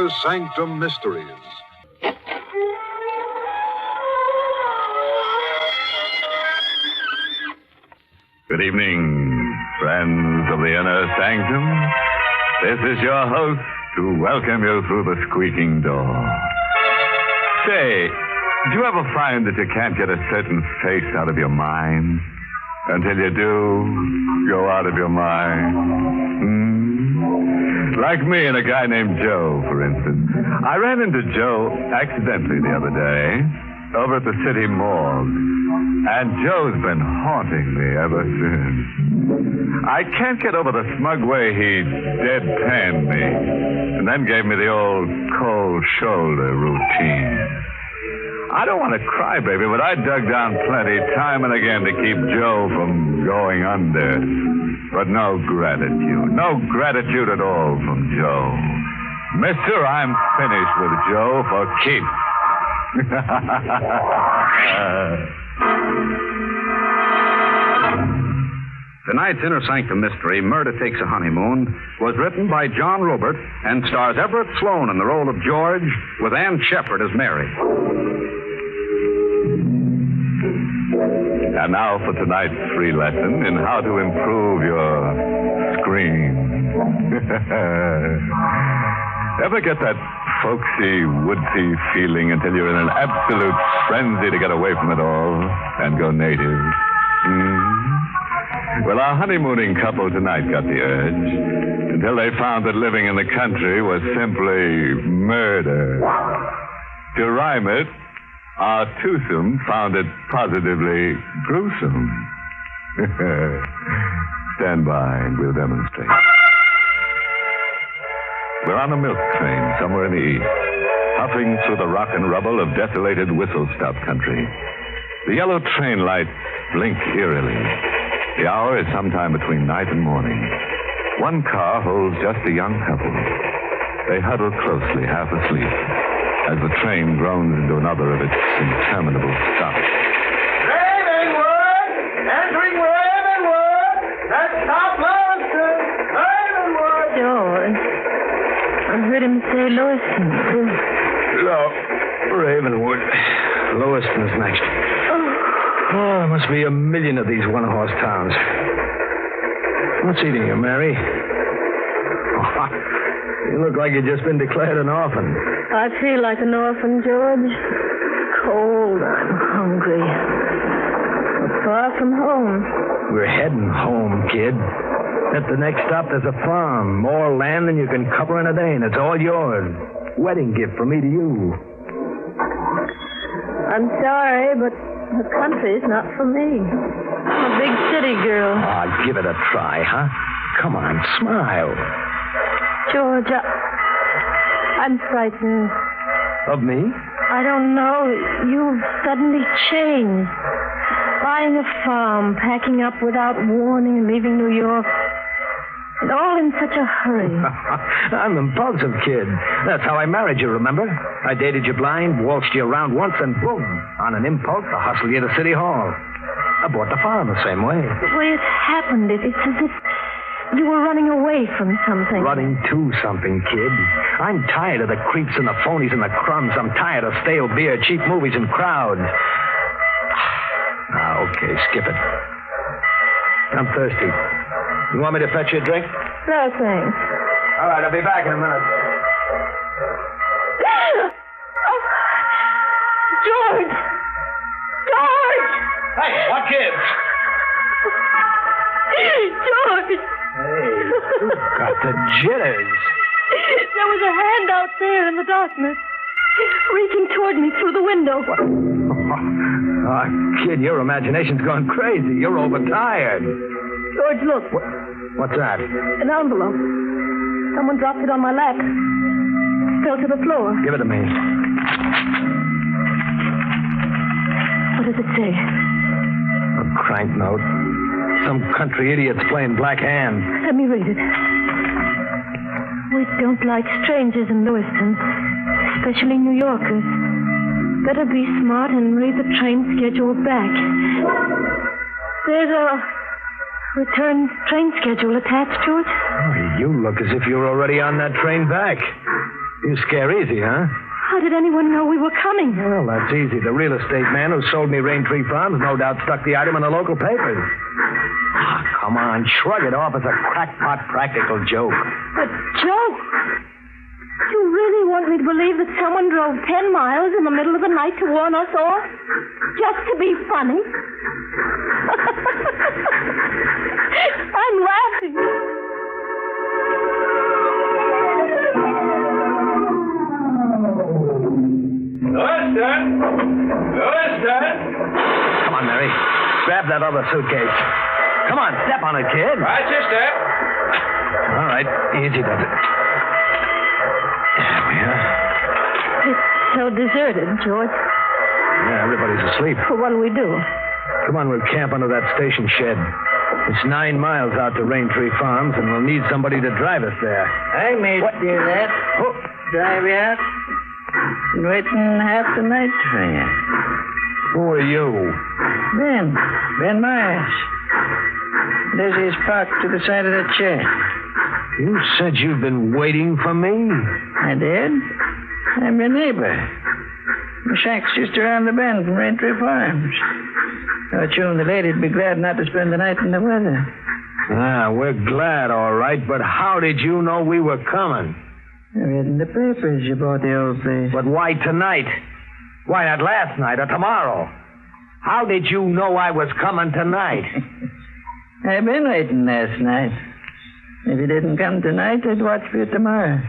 Inner Sanctum Mysteries. Good evening, friends of the Inner Sanctum. This is your host to welcome you through the squeaking door. Say, do you ever find that you can't get a certain face out of your mind? Until you do go out of your mind? Like me and a guy named Joe, for instance. I ran into Joe accidentally the other day over at the city morgue. And Joe's been haunting me ever since. I can't get over the smug way he deadpanned me and then gave me the old cold shoulder routine. I don't want to cry, baby, but I dug down plenty time and again to keep Joe from going under. But no gratitude. No gratitude at all from Joe. Mister, I'm finished with Joe for keeps. Tonight's Inner Sanctum mystery, Murder Takes a Honeymoon, was written by John Robert and stars Everett Sloane in the role of George, with Ann Shepard as Mary. And now for tonight's free lesson in how to improve your scream. Ever get that folksy, woodsy feeling until you're in an absolute frenzy to get away from it all and go native? Well, our honeymooning couple tonight got the urge until they found that living in the country was simply murder. To rhyme it, our twosome found it positively gruesome. Stand by and we'll demonstrate. We're on a milk train somewhere in the east, puffing through the rock and rubble of desolated whistle-stop country. The yellow train lights blink eerily. The hour is sometime between night and morning. One car holds just a young couple. They huddle closely, half asleep, as the train groans into another of its interminable stops. Ravenwood! Entering Ravenwood! Let's stop Lewiston! Ravenwood! George, I heard him say Lewiston, too. No, Ravenwood. Lewiston's next. Oh, there must be a million of these one-horse towns. What's eating you, Mary? Oh, you look like you've just been declared an orphan. I feel like an orphan, George. Cold, I'm hungry. I'm far from home. We're heading home, kid. At the next stop, there's a farm. More land than you can cover in a day, and it's all yours. Wedding gift from me to you. I'm sorry, but the country's not for me. I'm a big city girl. Oh, give it a try, huh? Come on, smile. George, I'm frightened. Of me? I don't know. You've suddenly changed. Buying a farm, packing up without warning, and leaving New York. And all in such a hurry. I'm an impulsive kid. That's how I married you, remember? I dated you blind, waltzed you around once, and boom, on an impulse, I hustled you to City Hall. I bought the farm the same way. The way it happened, it's as if you were running away from something. Running to something, kid. I'm tired of the creeps and the phonies and the crumbs. I'm tired of stale beer, cheap movies, and crowds. Okay, skip it. I'm thirsty. You want me to fetch you a drink? No, thanks. All right, I'll be back in a minute. Oh, George! George! Hey, what kids? George! Hey, you got the jitters. There was a hand out there in the darkness, reaching toward me through the window. Oh, kid, your imagination's gone crazy. You're overtired. George, look. What's that? An envelope. Someone dropped it on my lap. Fell to the floor. Give it to me. What does it say? A crank note. Some country idiot's playing Black Hand. Let me read it. We don't like strangers in Lewiston, especially New Yorkers. Better be smart and read the train schedule back. There's a return train schedule attached to it. Oh, you look as if you were already on that train back. You scare easy, huh? How did anyone know we were coming? Well, that's easy. The real estate man who sold me Rain Tree Farms no doubt stuck the item in the local papers. Come on, shrug it off as a crackpot practical joke. But, Joe, you really want me to believe that someone drove 10 miles in the middle of the night to warn us off? Just to be funny? I'm laughing. Lewiston! Come on, Mary. Grab that other suitcase. Come on, step on it, kid. Right, your step. All right, easy does it. There we are. It's so deserted, George. Yeah, everybody's asleep. Well, what'll we do? Come on, we'll camp under that station shed. It's 9 miles out to Rain Tree Farms, and we'll need somebody to drive us there. I may do that. Oh, Drive you out. Been waiting half the night for you. who are you? Ben Myers. There's his parked to the side of the chair. You said you've been waiting for me? I did. I'm your neighbor. The shack's just around the bend from Rain Tree Farms. Thought you and the lady'd be glad not to spend the night in the weather. Ah, we're glad, all right, but how did you know we were coming? I read in the papers you bought the old place. But why tonight? Why not last night or tomorrow? How did you know I was coming tonight? I've been waiting last night. If you didn't come tonight, I'd watch for you tomorrow.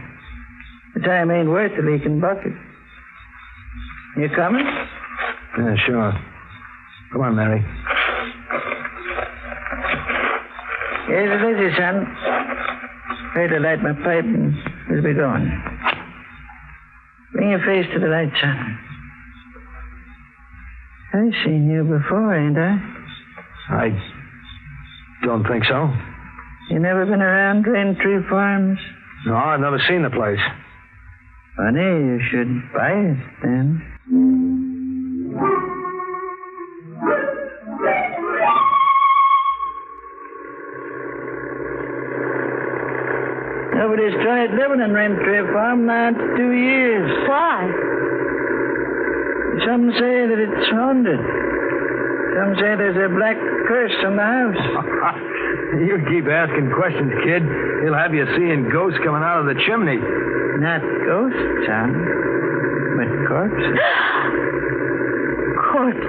The time ain't worth the leaking bucket. You coming? Yeah, sure. Come on, Mary. Here's a busy, son. Ready to light my pipe and we'll be going. Bring your face to the light, son. I've seen you before, ain't I? I don't think so. You never been around Rain Tree Farms? No, I've never seen the place. Funny, you should buy it then. Nobody's tried living in Rain Tree Farm now in 2 years. Why? Some say that it's haunted. Some say there's a black curse on the house. You keep asking questions, kid. He'll have you seeing ghosts coming out of the chimney. Not ghosts, son, but corpses. Corpse.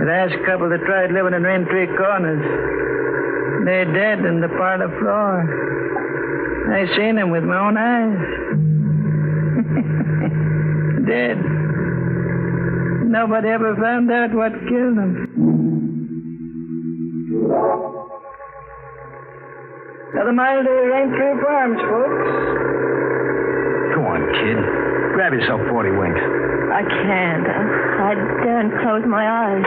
The last couple that tried living in Rain Tree Corners, they're dead in the parlor floor. I seen them with my own eyes. Dead. Nobody ever found out what killed them. Another mile to Rain Tree Farms, folks. Go on, kid. Grab yourself 40 winks. I can't. I daren't close my eyes.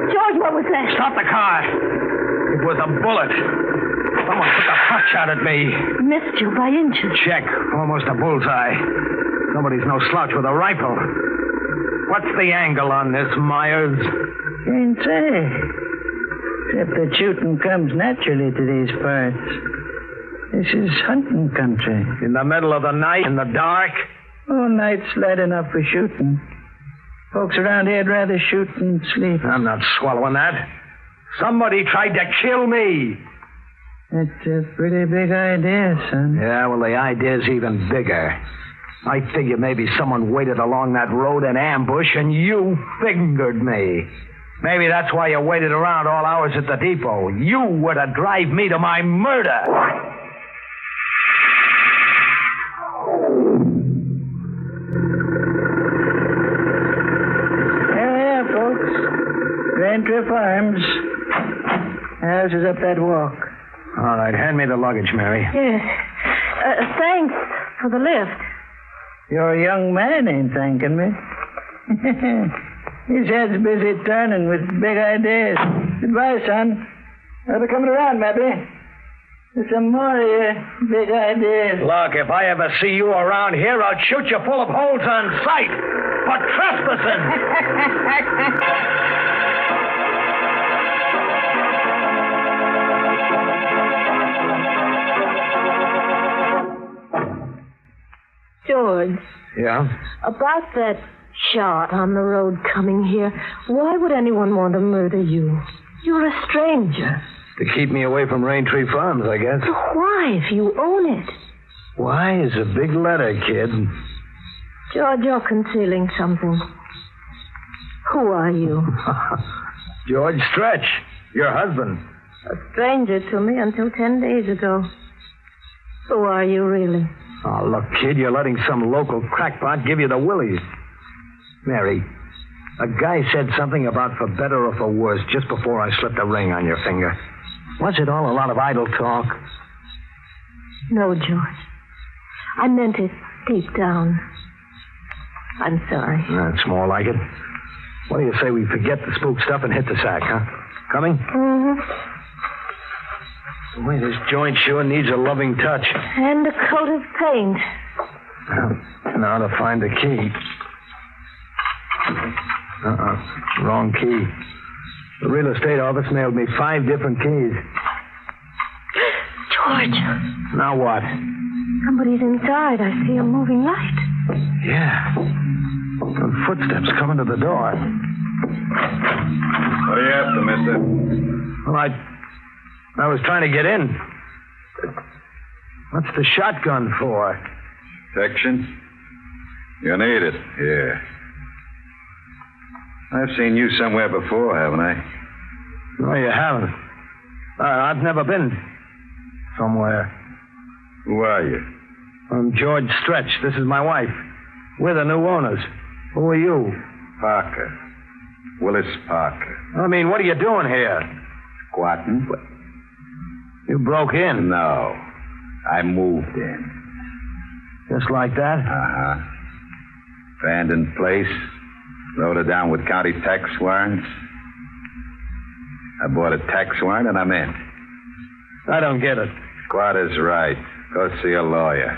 George, what was that? Stop the car. It was a bullet. Someone took a pot shot at me. Missed you by inches. Check. Almost a bullseye. Nobody's no slouch with a rifle. What's the angle on this, Myers? Can't say. Except that shooting comes naturally to these parts. This is hunting country. In the middle of the night, in the dark? Oh, night's light enough for shooting. Folks around here'd rather shoot than sleep. I'm not swallowing that. Somebody tried to kill me. That's a pretty big idea, son. Yeah, well, the idea's even bigger. I figure maybe someone waited along that road in ambush and you fingered me. Maybe that's why you waited around all hours at the depot. You were to drive me to my murder. Here we are, folks. Rain Tree Farms. House is up that walk. All right, hand me the luggage, Mary. Yes. Thanks for the lift. Your young man ain't thanking me. His head's busy turning with big ideas. Goodbye, son. I'll be coming around, maybe. With some more of your big ideas. Look, if I ever see you around here, I'll shoot you full of holes on sight for trespassing. George, Yeah? about that shot on the road coming here, why would anyone want to murder you? You're a stranger. To keep me away from Raintree Farms, I guess. Why, if you own it? Why is a big letter, kid? George, you're concealing something. Who are you? George Stretch, your husband. A stranger to me until 10 days ago. Who are you, really? Oh, look, kid, you're letting some local crackpot give you the willies. Mary, a guy said something about for better or for worse just before I slipped a ring on your finger. Was it all a lot of idle talk? No, George. I meant it deep down. I'm sorry. That's more like it. What do you say we forget the spook stuff and hit the sack, huh? Coming? Mm-hmm. The way this joint sure needs a loving touch. And a coat of paint. Now to find the key. Wrong key. The real estate office mailed me 5 different keys. George. Now what? Somebody's inside. I see a moving light. Yeah. And footsteps coming to the door. What are you after, mister? Well, I was trying to get in. What's the shotgun for? Protection? You need it, yeah. I've seen you somewhere before, haven't I? No, you haven't. I've never been somewhere. Who are you? I'm George Stretch. This is my wife. We're the new owners. Who are you? Parker. Willis Parker. I mean, what are you doing here? Squatting? You broke in. No. I moved in. Just like that? Uh-huh. Abandoned place. Loaded down with county tax warrants. I bought a tax warrant and I'm in. I don't get it. Squatter's right. Go see a lawyer.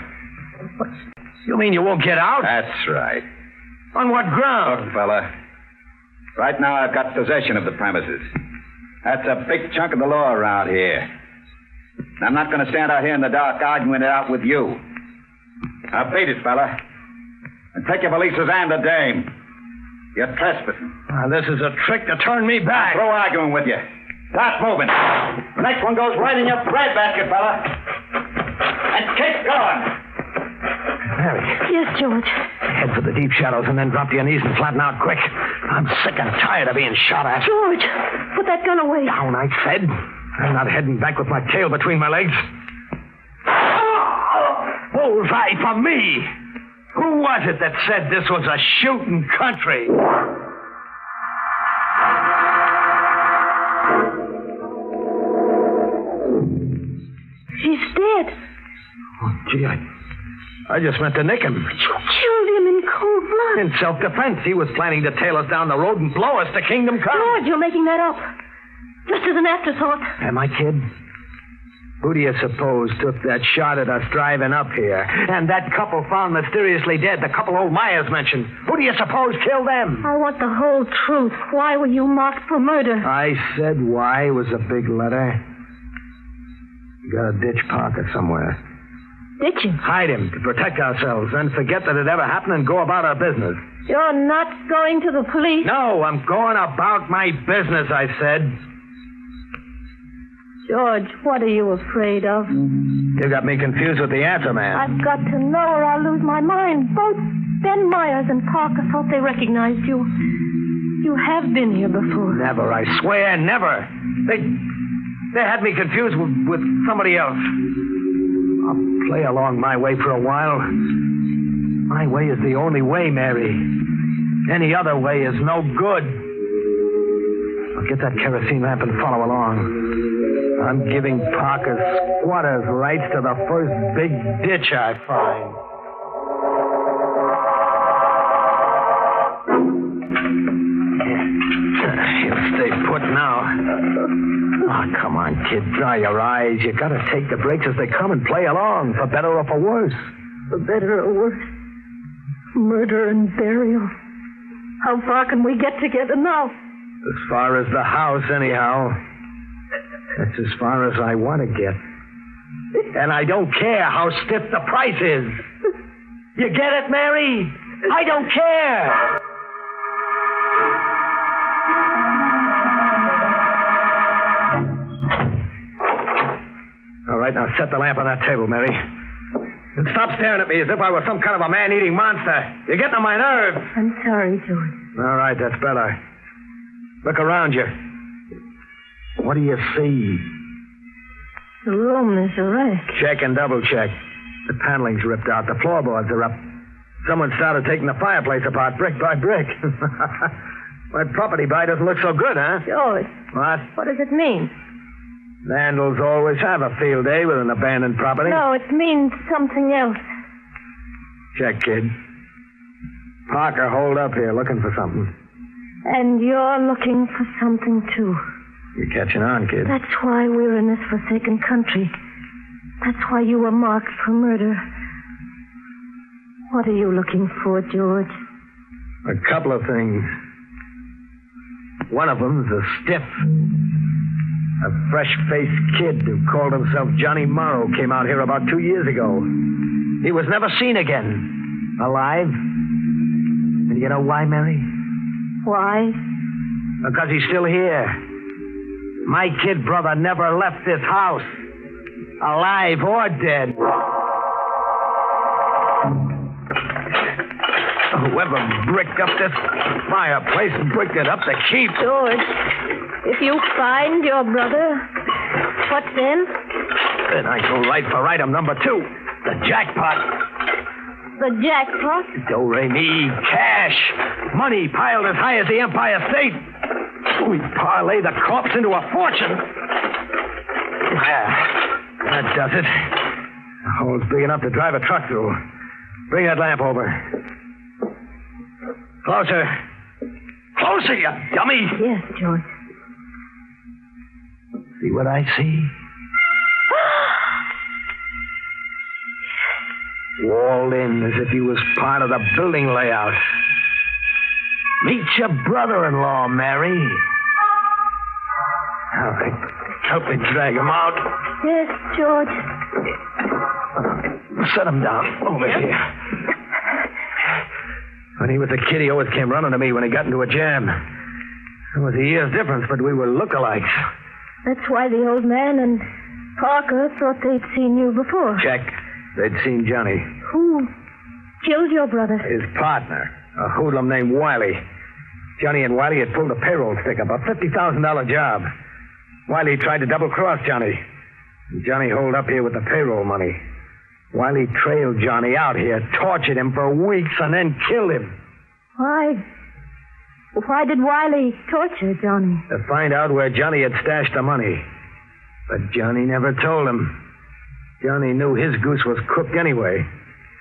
You mean you won't get out? That's right. On what ground? Look, fella. Right now I've got possession of the premises. That's a big chunk of the law around here. I'm not going to stand out here in the dark arguing it out with you. Now beat it, fella. And take your valises and the dame. You're trespassing. This is a trick to turn me back. Through arguing with you. Start moving. The next one goes right in your breadbasket, fella. And keep going. Mary. Yes, George. Head for the deep shadows and then drop to your knees and flatten out quick. I'm sick and tired of being shot at. George, put that gun away. Down, I said. I'm not heading back with my tail between my legs. Bullseye for me. Who was it that said this was a shooting country? He's dead. Oh, gee, I just meant to nick him. But you killed him in cold blood. In self-defense. He was planning to tail us down the road and blow us to kingdom come. George, you're making that up. Just as an afterthought. Am I, kid? Who do you suppose took that shot at us driving up here? And that couple found mysteriously dead, the couple old Myers mentioned. Who do you suppose killed them? I want the whole truth. Why were you marked for murder? I said why was a big letter. You gotta ditch Parker somewhere. Ditch him? Hide him to protect ourselves, then forget that it ever happened and go about our business. You're not going to the police? No, I'm going about my business, I said. George, what are you afraid of? You got me confused with the answer, man. I've got to know or I'll lose my mind. Both Ben Myers and Parker thought they recognized you. You have been here before. Never, I swear, never. They had me confused with somebody else. I'll play along my way for a while. My way is the only way, Mary. Any other way is no good. I'll get that kerosene lamp and follow along. I'm giving Parker's squatters rights to the first big ditch I find. He'll stay put now. Oh, come on, kid. Dry your eyes. You gotta take the breaks as they come and play along, for better or for worse. For better or worse. Murder and burial. How far can we get together now? As far as the house, anyhow. That's as far as I want to get. And I don't care how stiff the price is. You get it, Mary? I don't care. All right, now set the lamp on that table, Mary. And stop staring at me as if I were some kind of a man-eating monster. You're getting on my nerves. I'm sorry, George. All right, that's better. Look around you. What do you see? The room is a wreck. Check and double check. The paneling's ripped out. The floorboards are up. Someone started taking the fireplace apart brick by brick. My property buy doesn't look so good, huh? George. What does it mean? Vandals always have a field day with an abandoned property. No, it means something else. Check, kid. Parker holed up here looking for something. And you're looking for something, too. You're catching on, kid. That's why we're in this forsaken country. That's why you were marked for murder. What are you looking for, George? A couple of things. One of them's a stiff. A fresh-faced kid who called himself Johnny Morrow came out here about 2 years ago. He was never seen again. Alive. And you know why, Mary? Why? Because he's still here. My kid brother never left this house. Alive or dead. Whoever bricked up this fireplace and bricked it up to keep. George, if you find your brother, what then? Then I go right for item number 2, the jackpot. The jackpot? Do-re-mi, cash. Money piled as high as the Empire State. We parlay the corpse into a fortune. That does it. The hole's big enough to drive a truck through. Bring that lamp over. Closer. Closer, you dummy. Yes, George. See what I see? Walled in as if he was part of the building layout. Meet your brother-in-law, Mary. All right. Help me drag him out. Yes, George. Set him down over here. When he was a kid, he always came running to me when he got into a jam. There was a year's difference, but we were lookalikes. That's why the old man and Parker thought they'd seen you before. Check. They'd seen Johnny. Who killed your brother? His partner, a hoodlum named Wiley. Johnny and Wiley had pulled a payroll stick-up, a $50,000 job. Wiley tried to double-cross Johnny. Johnny holed up here with the payroll money. Wiley trailed Johnny out here, tortured him for weeks, and then killed him. Why? Why did Wiley torture Johnny? To find out where Johnny had stashed the money. But Johnny never told him. Johnny knew his goose was cooked anyway.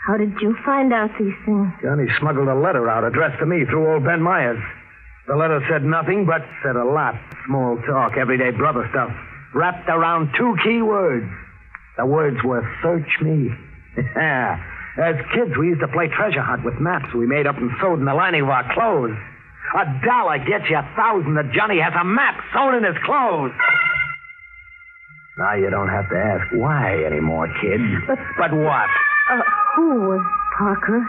How did you find out these things? Johnny smuggled a letter out addressed to me through old Ben Myers. The letter said nothing, but said a lot. Small talk, everyday brother stuff. Wrapped around 2 key words. The words were, search me. As kids, we used to play treasure hunt with maps we made up and sewed in the lining of our clothes. $1 gets you 1,000 that Johnny has a map sewn in his clothes. Now you don't have to ask why anymore, kid. But what? Who was Parker,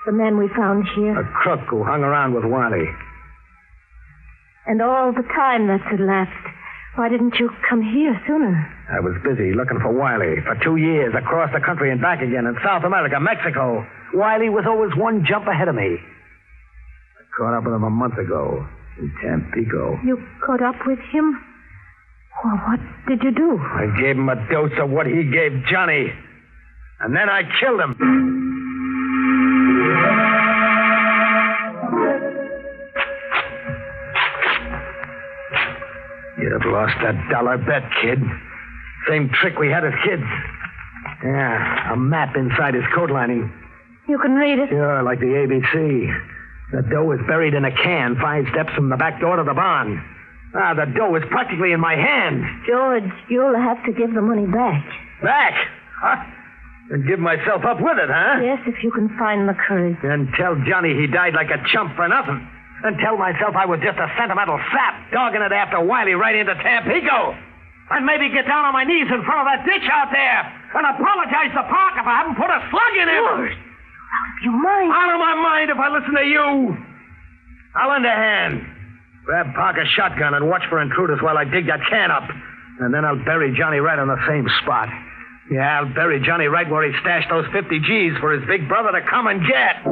the man we found here? A crook who hung around with Wiley. And all the time that's elapsed, why didn't you come here sooner? I was busy looking for Wiley for 2 years, across the country and back again, in South America, Mexico. Wiley was always one jump ahead of me. I caught up with him a month ago in Tampico. You caught up with him? Well, what did you do? I gave him a dose of what he gave Johnny. And then I killed him. You'd have lost that dollar bet, kid. Same trick we had as kids. Yeah, a map inside his coat lining. You can read it? Sure, like the ABC. The dough is buried in a can 5 steps from the back door to the barn. The dough is practically in my hand. George, you'll have to give the money back. Back? Huh? And give myself up with it, huh? Yes, if you can find the courage. And tell Johnny he died like a chump for nothing. And tell myself I was just a sentimental sap dogging it after Wiley right into Tampico. And maybe get down on my knees in front of that ditch out there and apologize to Parker for having put a slug in him. George, your mind. Out of my mind if I listen to you. I'll lend a hand. Grab Parker's shotgun and watch for intruders while I dig that can up. And then I'll bury Johnny right on the same spot. Yeah, I'll bury Johnny right where he stashed those 50 G's for his big brother to come and get.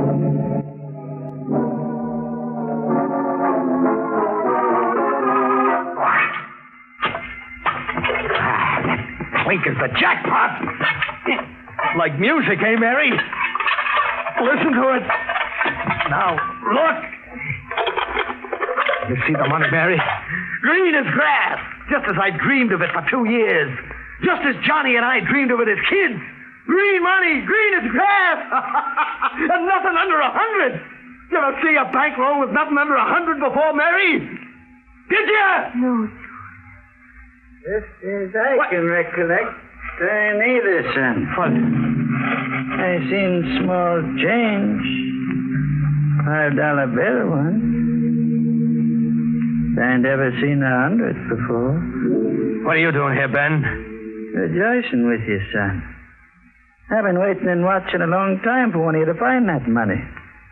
That clink is the jackpot. Like music, eh, Mary? Listen to it. Now, look. You see the money, Mary? Green as grass, just as I dreamed of it for 2 years. Just as Johnny and I dreamed of it as kids. Green money, green as grass. And nothing under 100. You ever see a bankroll with nothing under 100 before, Mary? Did you? No. Just as I can recollect, I neither, son. What? I seen small change. $5 bill once. I ain't ever seen 100 before. What are you doing here, Ben? Rejoicing with you, son. I've been waiting and watching a long time for one of you to find that money.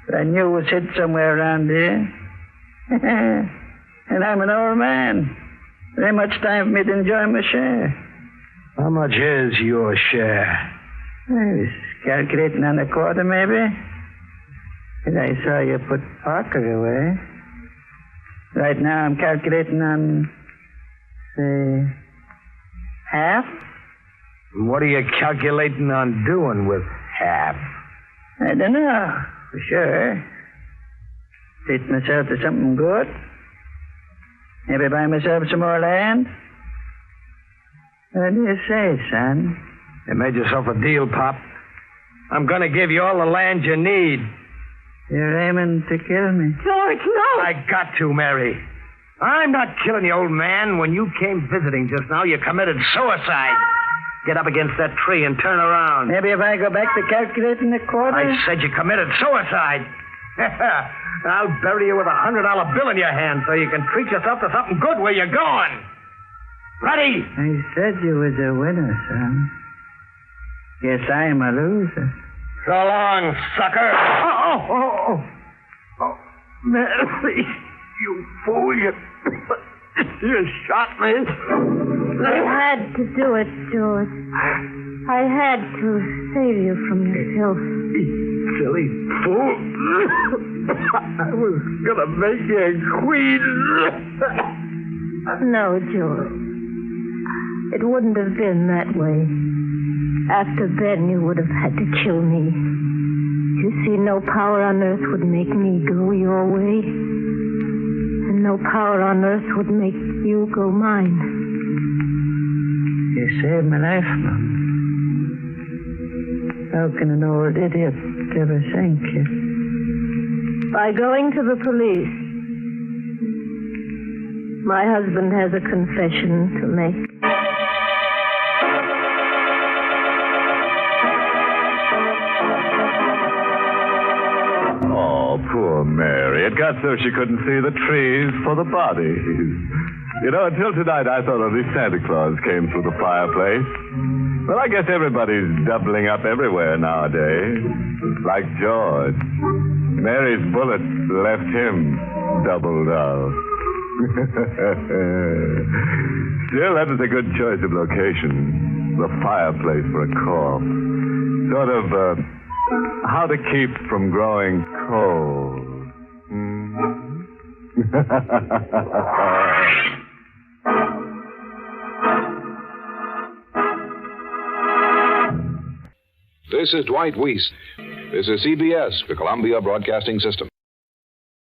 But I knew it was hid somewhere around here. And I'm an old man. There ain't much time for me to enjoy my share. How much is your share? I was calculating on a quarter, maybe. And I saw you put Parker away. Right now I'm calculating on, say, half. What are you calculating on doing with half? I don't know, for sure. Treat myself to something good. Maybe buy myself some more land. What do you say, son? You made yourself a deal, Pop. I'm going to give you all the land you need. You're aiming to kill me. George, no! I got to, Mary. I'm not killing you, old man. When you came visiting just now, you committed suicide. Get up against that tree and turn around. Maybe if I go back to calculating the quarter? I said you committed suicide. I'll bury you with $100 bill in your hand so you can treat yourself to something good where you're going. Ready? I said you was a winner, son. Guess I'm a loser. So long, sucker. Oh, Mary, you fool, you shot me. I had to do it, George. I had to save you from yourself. Silly fool. I was going to make you a queen. No, George. It wouldn't have been that way. After then, you would have had to kill me. You see, no power on earth would make me go your way. And no power on earth would make you go mine. You saved my life, Mom. How can an old idiot ever thank you? By going to the police. My husband has a confession to make. Oh, poor Mary. It got so she couldn't see the trees for the bodies. You know, until tonight I thought only Santa Claus came through the fireplace. Well, I guess everybody's doubling up everywhere nowadays. Like George. Mary's bullet left him doubled up. Still, that was a good choice of location. The fireplace for a corpse. Sort of, how to keep from growing cold. This is Dwight Weiss. This is CBS, the Columbia Broadcasting System.